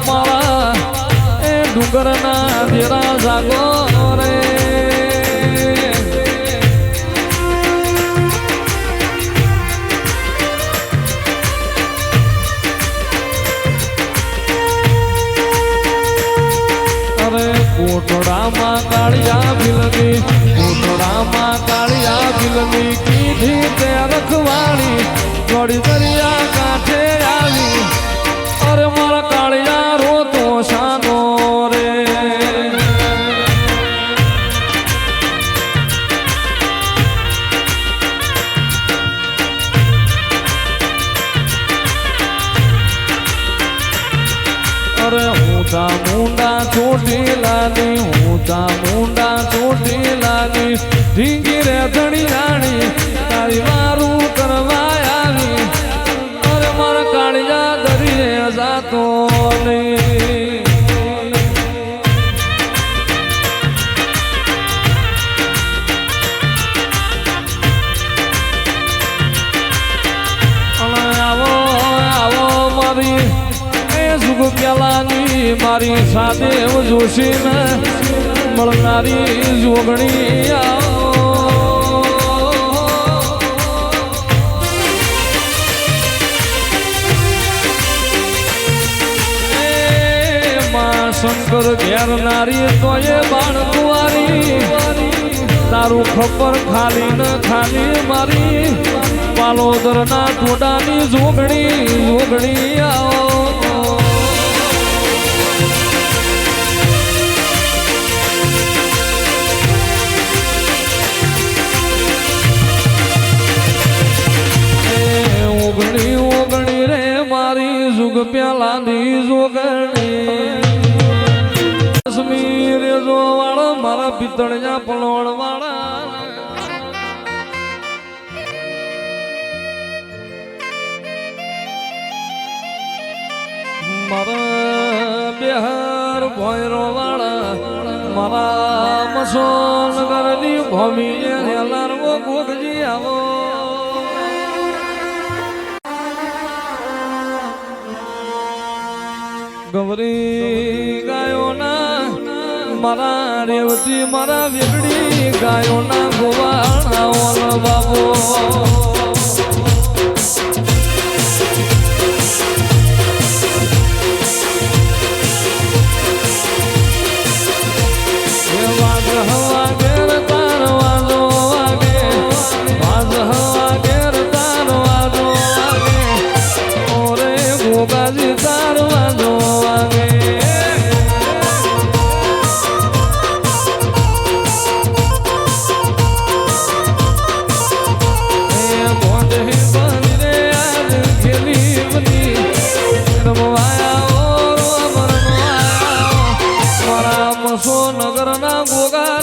મારા એ ડુંગરના દેરા જાગો રે કોટડામાં કાળિયા ભીલની કોટડામાં કાળિયા ભીલની કીધી તે રખવાળી થોડી દરિયા કાંઠે આવી અરે મારા કાળિયા રોતો શાનો રે અરે ઊંચા મુંડા ચોટીલાની ઊંચા મુંડા ચોટીલાની ઢીંગી રે ધણી રાણી તારી મારું કરવા આવી અરે મારા કાળિયા દરિયે જાતો નહીં આવો આવો મારી જુગ પેલાની મારી સાથે જોશીને મળનારી જોગણી માં શંકર ઘેરનારી તોય બાણ કુંવારી તારું ખબર ખાલી ને ખાલી મારી પાલોદરના ટોડાની જોગણી આવો ઓગણી રે મારી જુગ પેલાની જોગણી કાશ્મીર જો વાળા મારા પિત્તળિયા પલોણ વાળા મારા બિહાર ભોયરો વાળા મારા મસોલ નગરની ભૂમિ લારવો ગોગજી આવો ગવરી ગાયોના મારા રેવતી મારા વેગડી ગાયોના ગોવાળા ઓલ બાબો નગરના ગોગા